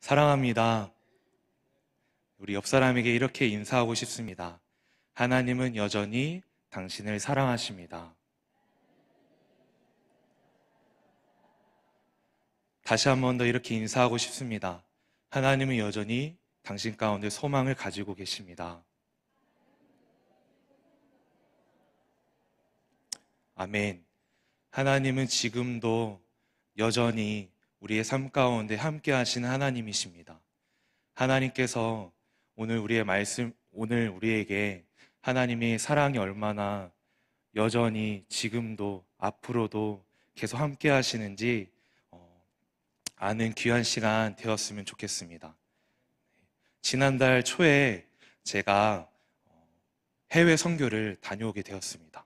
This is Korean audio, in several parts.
사랑합니다. 우리 옆 사람에게 이렇게 인사하고 싶습니다. 하나님은 여전히 당신을 사랑하십니다. 다시 한 번 더 이렇게 인사하고 싶습니다. 하나님은 여전히 당신 가운데 소망을 가지고 계십니다. 아멘. 하나님은 지금도 여전히 우리의 삶 가운데 함께 하시는 하나님이십니다. 하나님께서 오늘 우리에게 하나님의 사랑이 얼마나 여전히 지금도 앞으로도 계속 함께 하시는지 아는 귀한 시간 되었으면 좋겠습니다. 지난달 초에 제가 해외 선교를 다녀오게 되었습니다.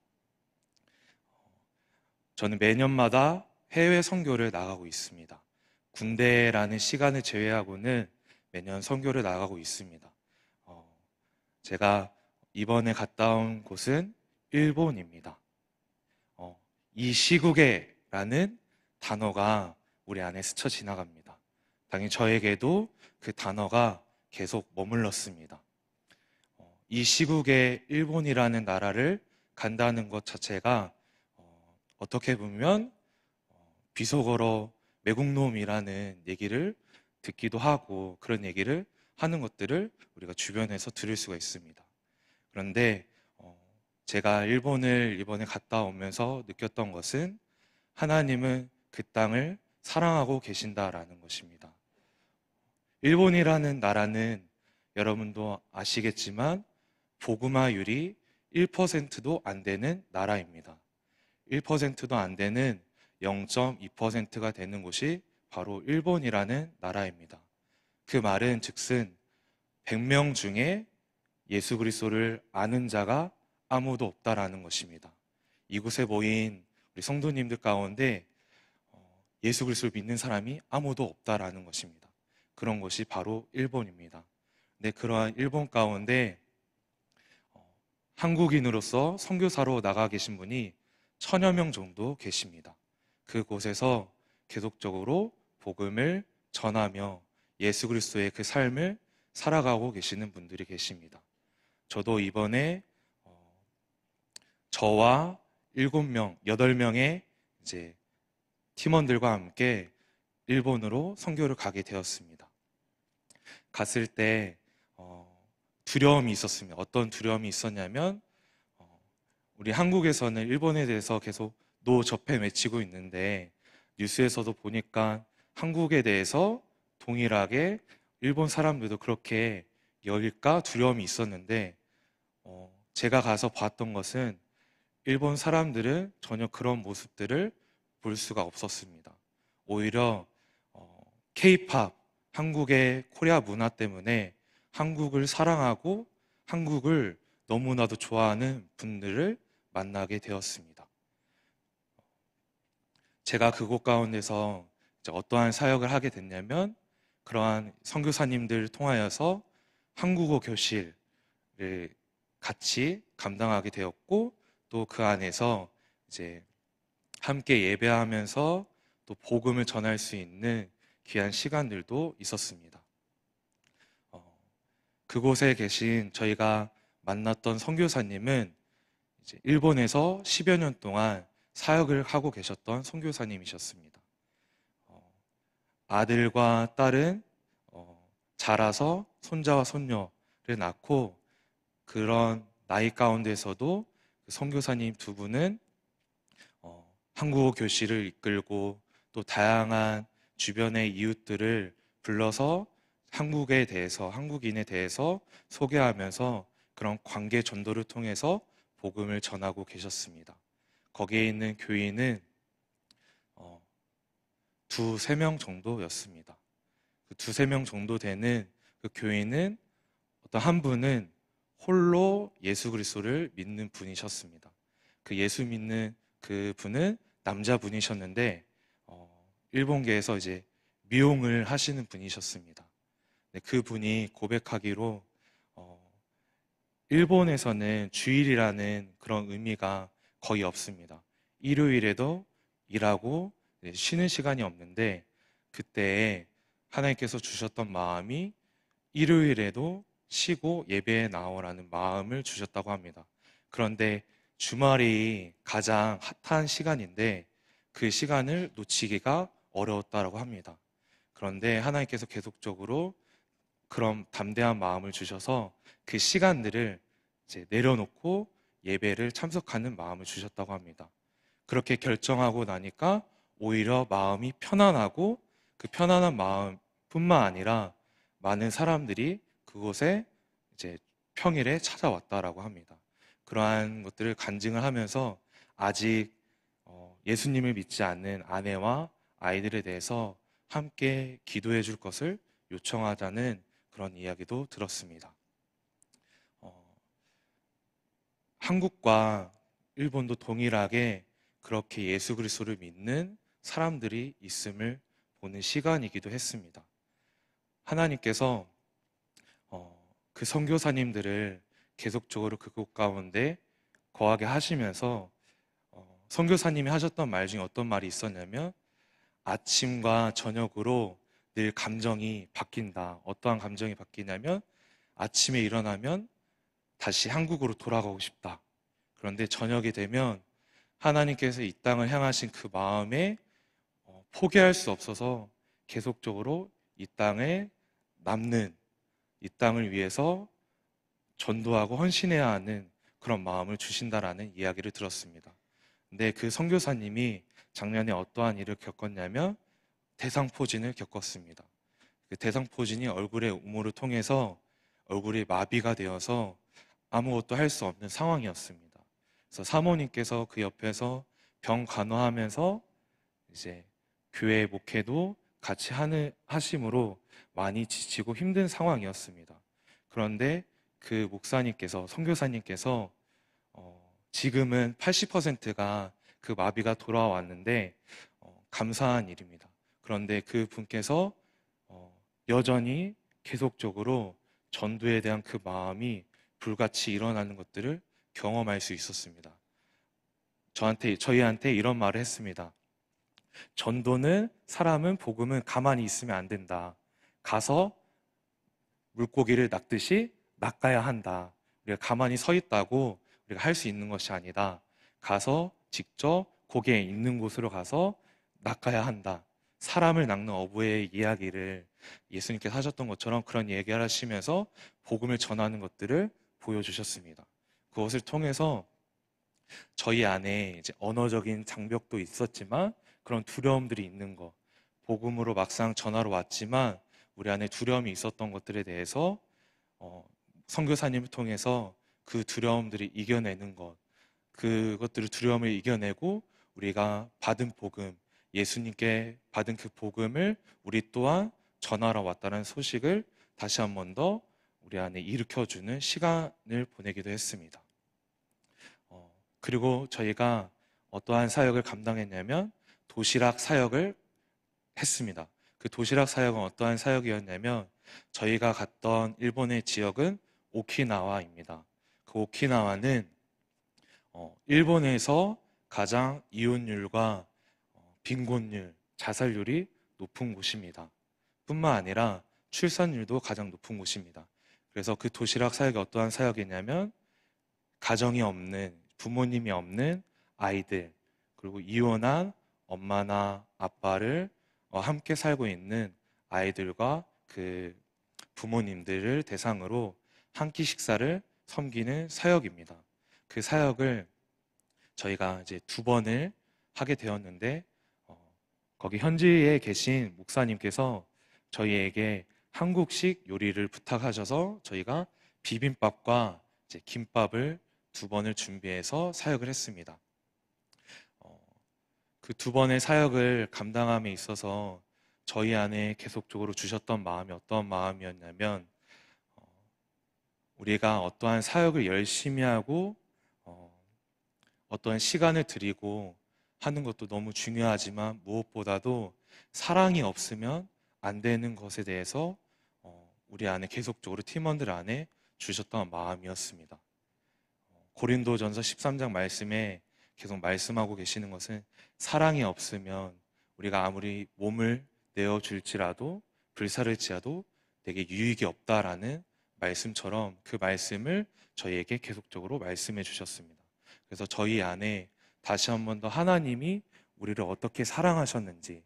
저는 매년마다 해외 선교를 나가고 있습니다. 군대라는 시간을 제외하고는 매년 선교를 나가고 있습니다. 제가 이번에 갔다 온 곳은 일본입니다. 이 시국에라는 단어가 우리 안에 스쳐 지나갑니다. 당연히 저에게도 그 단어가 계속 머물렀습니다. 이 시국에 일본이라는 나라를 간다는 것 자체가 어떻게 보면 비속어로 매국노음이라는 얘기를 듣기도 하고 그런 얘기를 하는 것들을 우리가 주변에서 들을 수가 있습니다. 그런데 제가 일본을 이번에 갔다 오면서 느꼈던 것은 하나님은 그 땅을 사랑하고 계신다라는 것입니다. 일본이라는 나라는 여러분도 아시겠지만 복음화율이 1%도 안 되는 나라입니다. 1%도 안 되는 0.2%가 되는 곳이 바로 일본이라는 나라입니다. 그 말은 즉슨 100명 중에 예수 그리스도를 아는 자가 아무도 없다라는 것입니다. 이곳에 모인 우리 성도님들 가운데 예수 그리스도를 믿는 사람이 아무도 없다라는 것입니다. 그런 곳이 바로 일본입니다. 근데 그러한 일본 가운데 한국인으로서 선교사로 나가 계신 분이 1000여 명 정도 계십니다. 그곳에서 계속적으로 복음을 전하며 예수 그리스도의 그 삶을 살아가고 계시는 분들이 계십니다. 저도 이번에 저와 7명, 8명의 이제 팀원들과 함께 일본으로 선교를 가게 되었습니다. 갔을 때 두려움이 있었습니다. 어떤 두려움이 있었냐면 우리 한국에서는 일본에 대해서 계속 노접해 외치고 있는데 뉴스에서도 보니까 한국에 대해서 동일하게 일본 사람들도 그렇게 여길까 두려움이 있었는데 제가 가서 봤던 것은 일본 사람들은 전혀 그런 모습들을 볼 수가 없었습니다. 오히려 K-팝, 한국의 코리아 문화 때문에 한국을 사랑하고 한국을 너무나도 좋아하는 분들을 만나게 되었습니다. 제가 그곳 가운데서 어떠한 사역을 하게 됐냐면 그러한 선교사님들을 통하여서 한국어 교실을 같이 감당하게 되었고 또 그 안에서 이제 함께 예배하면서 또 복음을 전할 수 있는 귀한 시간들도 있었습니다. 그곳에 계신 저희가 만났던 선교사님은 이제 일본에서 10여 년 동안 사역을 하고 계셨던 선교사님이셨습니다. 아들과 딸은 자라서 손자와 손녀를 낳고 그런 나이 가운데서도 그 선교사님 두 분은 한국어 교실을 이끌고 또 다양한 주변의 이웃들을 불러서 한국에 대해서, 한국인에 대해서 소개하면서 그런 관계 전도를 통해서 복음을 전하고 계셨습니다. 거기에 있는 교인은 두세 명 정도였습니다. 그 두세 명 정도 되는 그 교인은 어떤 한 분은 홀로 예수 그리스도를 믿는 분이셨습니다. 그 예수 믿는 그 분은 남자분이셨는데 일본계에서 이제 미용을 하시는 분이셨습니다. 그 분이 고백하기로 일본에서는 주일이라는 그런 의미가 거의 없습니다. 일요일에도 일하고 쉬는 시간이 없는데 그때에 하나님께서 주셨던 마음이 일요일에도 쉬고 예배에 나오라는 마음을 주셨다고 합니다. 그런데 주말이 가장 핫한 시간인데 그 시간을 놓치기가 어려웠다라고 합니다. 그런데 하나님께서 계속적으로 그런 담대한 마음을 주셔서 그 시간들을 이제 내려놓고 예배를 참석하는 마음을 주셨다고 합니다. 그렇게 결정하고 나니까 오히려 마음이 편안하고 그 편안한 마음뿐만 아니라 많은 사람들이 그곳에 이제 평일에 찾아왔다라고 합니다. 그러한 것들을 간증을 하면서 아직 예수님을 믿지 않는 아내와 아이들에 대해서 함께 기도해 줄 것을 요청하자는 그런 이야기도 들었습니다. 한국과 일본도 동일하게 그렇게 예수 그리스도를 믿는 사람들이 있음을 보는 시간이기도 했습니다. 하나님께서 그 선교사님들을 계속적으로 그곳 가운데 거하게 하시면서 선교사님이 하셨던 말 중에 어떤 말이 있었냐면 아침과 저녁으로 늘 감정이 바뀐다. 어떠한 감정이 바뀌냐면 아침에 일어나면 다시 한국으로 돌아가고 싶다. 그런데 저녁이 되면 하나님께서 이 땅을 향하신 그 마음에 포기할 수 없어서 계속적으로 이 땅에 남는, 이 땅을 위해서 전도하고 헌신해야 하는 그런 마음을 주신다라는 이야기를 들었습니다. 근데 그 선교사님이 작년에 어떠한 일을 겪었냐면 대상포진을 겪었습니다. 그 대상포진이 얼굴의 우물을 통해서 얼굴이 마비가 되어서 아무것도 할 수 없는 상황이었습니다. 그래서 사모님께서 그 옆에서 병 간호하면서 이제 교회 목회도 같이 하심으로 많이 지치고 힘든 상황이었습니다. 그런데 그 목사님께서, 선교사님께서 지금은 80%가 그 마비가 돌아왔는데 감사한 일입니다. 그런데 그 분께서 여전히 계속적으로 전도에 대한 그 마음이 불같이 일어나는 것들을 경험할 수 있었습니다. 저희한테 이런 말을 했습니다. 전도는 사람은 복음은 가만히 있으면 안 된다. 가서 물고기를 낚듯이 낚아야 한다. 우리가 가만히 서 있다고 우리가 할 수 있는 것이 아니다. 가서 직접 고개 있는 곳으로 가서 낚아야 한다. 사람을 낚는 어부의 이야기를 예수님께서 하셨던 것처럼 그런 얘기를 하시면서 복음을 전하는 것들을 보여주셨습니다. 그것을 통해서 저희 안에 이제 언어적인 장벽도 있었지만 그런 두려움들이 있는 것, 복음으로 막상 전하러 왔지만 우리 안에 두려움이 있었던 것들에 대해서 선교사님을 통해서 그 두려움들이 이겨내는 것, 그것들을 두려움을 이겨내고 우리가 받은 복음, 예수님께 받은 그 복음을 우리 또한 전하러 왔다는 소식을 다시 한 번 더 우리 안에 일으켜주는 시간을 보내기도 했습니다. 그리고 저희가 어떠한 사역을 감당했냐면 도시락 사역을 했습니다. 그 도시락 사역은 어떠한 사역이었냐면 저희가 갔던 일본의 지역은 오키나와입니다. 그 오키나와는 일본에서 가장 이혼율과 빈곤율, 자살률이 높은 곳입니다. 뿐만 아니라 출산율도 가장 높은 곳입니다. 그래서 그 도시락 사역이 어떠한 사역이냐면 가정이 없는, 부모님이 없는 아이들, 그리고 이혼한 엄마나 아빠를 함께 살고 있는 아이들과 그 부모님들을 대상으로 한 끼 식사를 섬기는 사역입니다. 그 사역을 저희가 이제 2번을 하게 되었는데 거기 현지에 계신 목사님께서 저희에게 한국식 요리를 부탁하셔서 저희가 비빔밥과 이제 김밥을 2번을 준비해서 사역을 했습니다. 그 2번의 사역을 감당함에 있어서 저희 안에 계속적으로 주셨던 마음이 어떤 마음이었냐면 우리가 어떠한 사역을 열심히 하고 어떠한 시간을 들이고 하는 것도 너무 중요하지만 무엇보다도 사랑이 없으면 안 되는 것에 대해서 우리 안에 계속적으로 팀원들 안에 주셨던 마음이었습니다. 고린도전서 13장 말씀에 계속 말씀하고 계시는 것은 사랑이 없으면 우리가 아무리 몸을 내어줄지라도 불사를 지어도 내게 유익이 없다라는 말씀처럼 그 말씀을 저희에게 계속적으로 말씀해 주셨습니다. 그래서 저희 안에 다시 한 번 더 하나님이 우리를 어떻게 사랑하셨는지,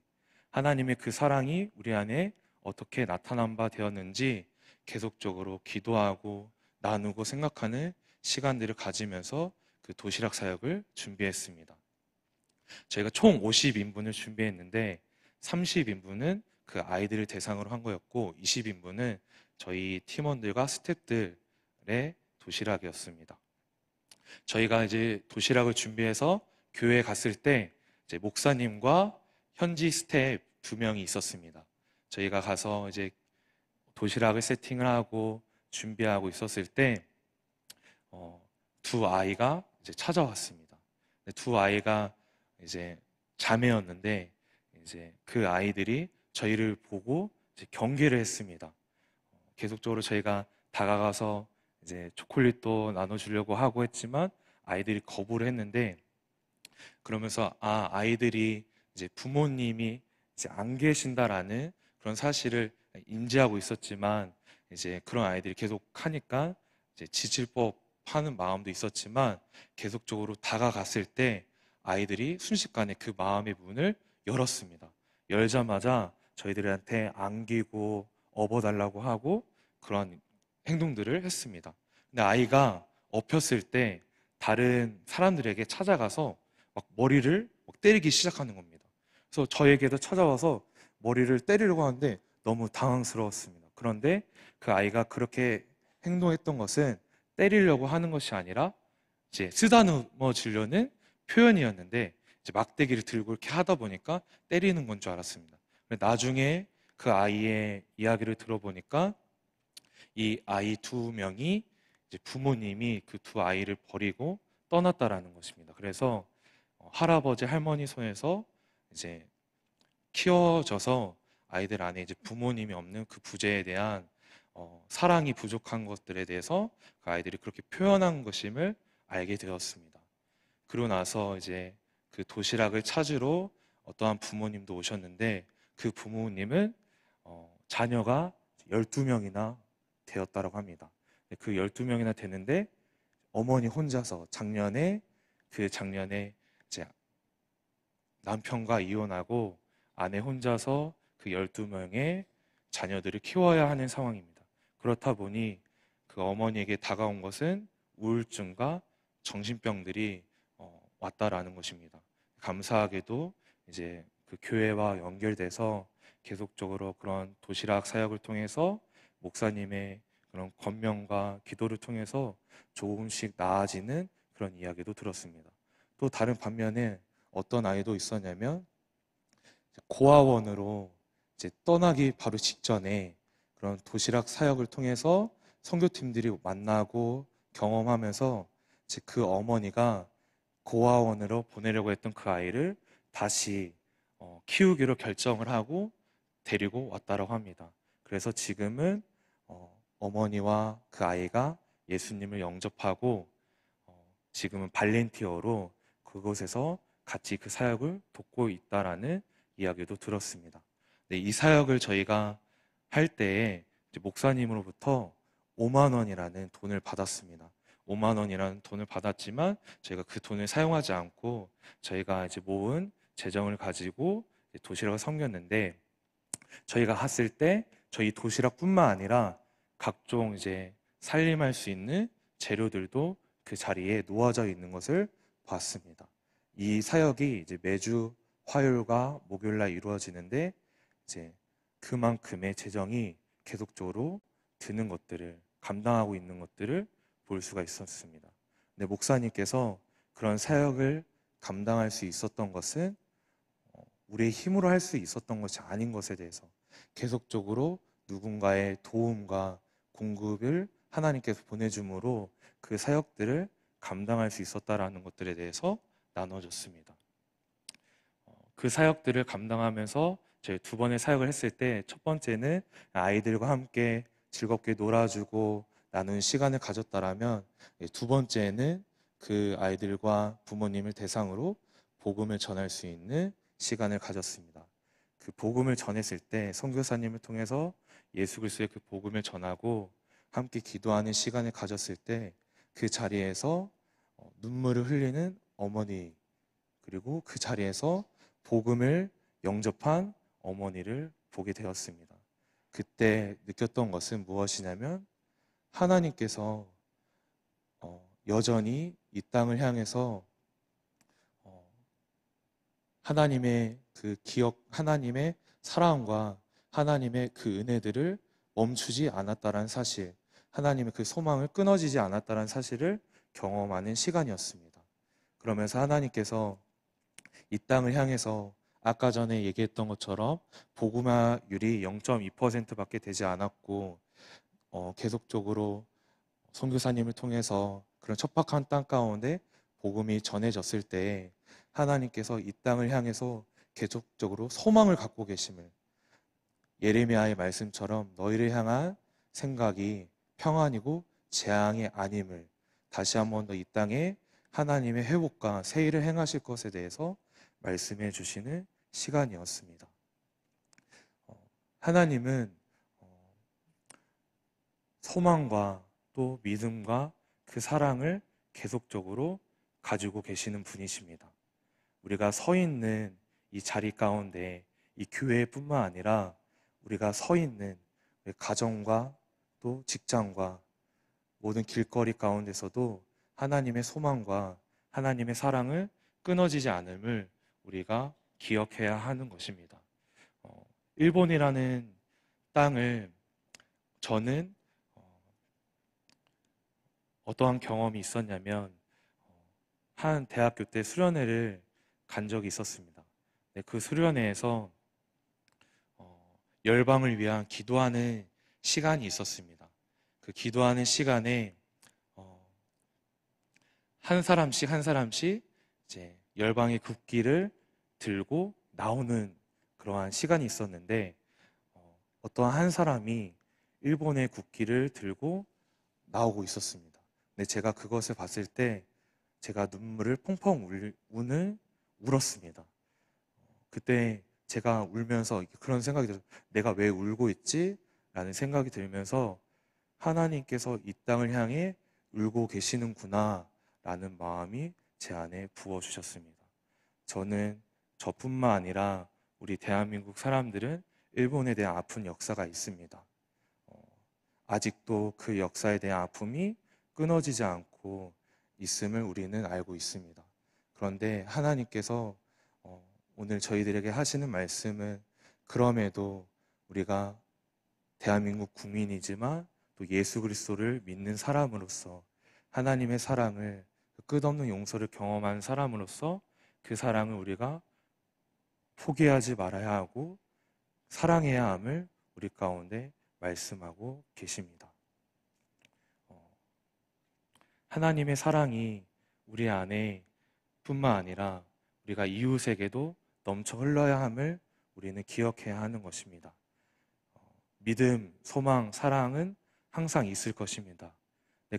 하나님의 그 사랑이 우리 안에 어떻게 나타난 바 되었는지 계속적으로 기도하고 나누고 생각하는 시간들을 가지면서 그 도시락 사역을 준비했습니다. 저희가 총 50인분을 준비했는데 30인분은 그 아이들을 대상으로 한 거였고 20인분은 저희 팀원들과 스태프들의 도시락이었습니다. 저희가 이제 도시락을 준비해서 교회에 갔을 때 이제 목사님과 현지 스태프 2명이 있었습니다. 저희가 가서 이제 도시락을 세팅을 하고 준비하고 있었을 때 두 아이가 이제 찾아왔습니다. 두 아이가 이제 자매였는데 이제 그 아이들이 저희를 보고 이제 경계를 했습니다. 계속적으로 저희가 다가가서 이제 초콜릿도 나눠주려고 하고 했지만 아이들이 거부를 했는데 그러면서 아이들이 이제 부모님이 이제 안 계신다라는 그런 사실을 인지하고 있었지만 이제 그런 아이들이 계속 하니까 이제 지질 법하는 마음도 있었지만 계속적으로 다가갔을 때 아이들이 순식간에 그 마음의 문을 열었습니다. 열자마자 저희들한테 안기고 업어달라고 하고 그런 행동들을 했습니다. 근데 아이가 엎였을 때 다른 사람들에게 찾아가서 막 머리를 막 때리기 시작하는 겁니다. 그래서 저에게도 찾아와서 머리를 때리려고 하는데 너무 당황스러웠습니다. 그런데 그 아이가 그렇게 행동했던 것은 때리려고 하는 것이 아니라 이제 쓰다듬어 주려는 표현이었는데 이제 막대기를 들고 이렇게 하다 보니까 때리는 건 줄 알았습니다. 나중에 그 아이의 이야기를 들어보니까 이 아이 2명이 이제 부모님이 그 두 아이를 버리고 떠났다라는 것입니다. 그래서 할아버지 할머니 손에서 이제 키워져서 아이들 안에 이제 부모님이 없는 그 부재에 대한 사랑이 부족한 것들에 대해서 그 아이들이 그렇게 표현한 것임을 알게 되었습니다. 그러고 나서 이제 그 도시락을 찾으러 어떠한 부모님도 오셨는데 그 부모님은 자녀가 12명이나 되었다고 합니다. 그 12명이나 되는데 어머니 혼자서 작년에 이제 남편과 이혼하고 아내 혼자서 그 12명의 자녀들을 키워야 하는 상황입니다. 그렇다 보니 그 어머니에게 다가온 것은 우울증과 정신병들이 왔다라는 것입니다. 감사하게도 이제 그 교회와 연결돼서 계속적으로 그런 도시락 사역을 통해서 목사님의 그런 권면과 기도를 통해서 조금씩 나아지는 그런 이야기도 들었습니다. 또 다른 반면에 어떤 아이도 있었냐면 고아원으로 이제 떠나기 바로 직전에 그런 도시락 사역을 통해서 선교팀들이 만나고 경험하면서 이제 그 어머니가 고아원으로 보내려고 했던 그 아이를 다시 키우기로 결정을 하고 데리고 왔다고 합니다. 그래서 지금은 어머니와 그 아이가 예수님을 영접하고 지금은 발렌티어로 그곳에서 같이 그 사역을 돕고 있다라는 이야기도 들었습니다. 네, 이 사역을 저희가 할 때에 목사님으로부터 5만 원이라는 돈을 받았습니다. 5만 원이라는 돈을 받았지만 저희가 그 돈을 사용하지 않고 저희가 이제 모은 재정을 가지고 도시락을 섬겼는데 저희가 갔을 때 저희 도시락뿐만 아니라 각종 이제 살림할 수 있는 재료들도 그 자리에 놓아져 있는 것을 봤습니다. 이 사역이 이제 매주 화요일과 목요일날 이루어지는데 이제 그만큼의 재정이 계속적으로 드는 것들을 감당하고 있는 것들을 볼 수가 있었습니다. 근데 목사님께서 그런 사역을 감당할 수 있었던 것은 우리의 힘으로 할 수 있었던 것이 아닌 것에 대해서 계속적으로 누군가의 도움과 공급을 하나님께서 보내줌으로 그 사역들을 감당할 수 있었다라는 것들에 대해서 나눠줬습니다. 그 사역들을 감당하면서 저희 두 번의 사역을 했을 때 첫 번째는 아이들과 함께 즐겁게 놀아주고 나눈 시간을 가졌다라면 두 번째는 그 아이들과 부모님을 대상으로 복음을 전할 수 있는 시간을 가졌습니다. 그 복음을 전했을 때 선교사님을 통해서 예수 그리스도의 그 복음을 전하고 함께 기도하는 시간을 가졌을 때 그 자리에서 눈물을 흘리는 어머니, 그리고 그 자리에서 복음을 영접한 어머니를 보게 되었습니다. 그때 느꼈던 것은 무엇이냐면 하나님께서 여전히 이 땅을 향해서 하나님의 그 기억, 하나님의 사랑과 하나님의 그 은혜들을 멈추지 않았다는 사실, 하나님의 그 소망을 끊어지지 않았다는 사실을 경험하는 시간이었습니다. 그러면서 하나님께서 이 땅을 향해서 아까 전에 얘기했던 것처럼 복음화율이 0.2%밖에 되지 않았고 계속적으로 선교사님을 통해서 그런 척박한 땅 가운데 복음이 전해졌을 때 하나님께서 이 땅을 향해서 계속적으로 소망을 갖고 계심을, 예레미야의 말씀처럼 너희를 향한 생각이 평안이고 재앙이 아님을 다시 한번 더 이 땅에 하나님의 회복과 새 일을 행하실 것에 대해서 말씀해 주시는 시간이었습니다. 하나님은 소망과 또 믿음과 그 사랑을 계속적으로 가지고 계시는 분이십니다. 우리가 서 있는 이 자리 가운데 이 교회뿐만 아니라 우리가 서 있는 우리 가정과 또 직장과 모든 길거리 가운데서도 하나님의 소망과 하나님의 사랑을 끊어지지 않음을 우리가 기억해야 하는 것입니다. 일본이라는 땅을 저는 어떠한 경험이 있었냐면 한 대학교 때 수련회를 간 적이 있었습니다. 그 수련회에서 열방을 위한 기도하는 시간이 있었습니다. 그 기도하는 시간에 한 사람씩 한 사람씩 이제 열방의 국기를 들고 나오는 그러한 시간이 있었는데 어떠한 한 사람이 일본의 국기를 들고 나오고 있었습니다. 근데 제가 그것을 봤을 때 제가 눈물을 펑펑 울었습니다. 그때 제가 울면서 그런 생각이 들어서 내가 왜 울고 있지? 라는 생각이 들면서 하나님께서 이 땅을 향해 울고 계시는구나 라는 마음이 제 안에 부어주셨습니다. 저는 저뿐만 아니라 우리 대한민국 사람들은 일본에 대한 아픈 역사가 있습니다. 아직도 그 역사에 대한 아픔이 끊어지지 않고 있음을 우리는 알고 있습니다. 그런데 하나님께서 오늘 저희들에게 하시는 말씀은 그럼에도 우리가 대한민국 국민이지만 또 예수 그리스도를 믿는 사람으로서 하나님의 사랑을, 끝없는 용서를 경험한 사람으로서 그 사랑을 우리가 포기하지 말아야 하고 사랑해야 함을 우리 가운데 말씀하고 계십니다. 하나님의 사랑이 우리 안에 뿐만 아니라 우리가 이웃에게도 넘쳐 흘러야 함을 우리는 기억해야 하는 것입니다. 믿음, 소망, 사랑은 항상 있을 것입니다.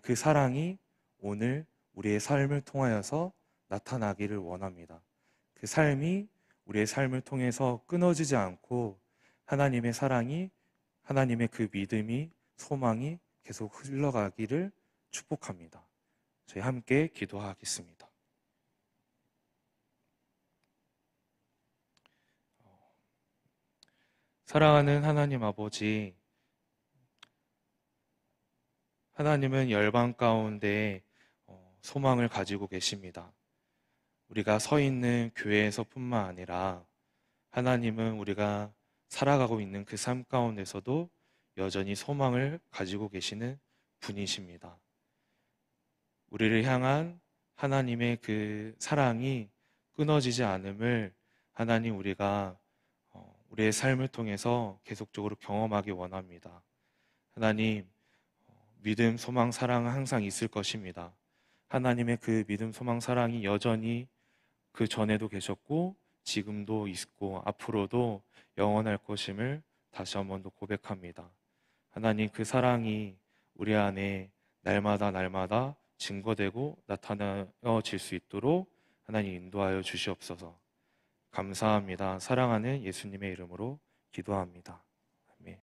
그 사랑이 오늘 우리의 삶을 통하여서 나타나기를 원합니다. 그 삶이 우리의 삶을 통해서 끊어지지 않고 하나님의 사랑이, 하나님의 그 믿음이, 소망이 계속 흘러가기를 축복합니다. 저희 함께 기도하겠습니다. 사랑하는 하나님 아버지, 하나님은 열방 가운데 소망을 가지고 계십니다. 우리가 서 있는 교회에서뿐만 아니라 하나님은 우리가 살아가고 있는 그 삶 가운데서도 여전히 소망을 가지고 계시는 분이십니다. 우리를 향한 하나님의 그 사랑이 끊어지지 않음을 하나님 우리가 우리의 삶을 통해서 계속적으로 경험하기 원합니다. 하나님, 믿음, 소망, 사랑은 항상 있을 것입니다. 하나님의 그 믿음, 소망, 사랑이 여전히 그 전에도 계셨고 지금도 있고 앞으로도 영원할 것임을 다시 한 번 더 고백합니다. 하나님, 그 사랑이 우리 안에 날마다 날마다 증거되고 나타나질 수 있도록 하나님 인도하여 주시옵소서. 감사합니다. 사랑하는 예수님의 이름으로 기도합니다. 아멘.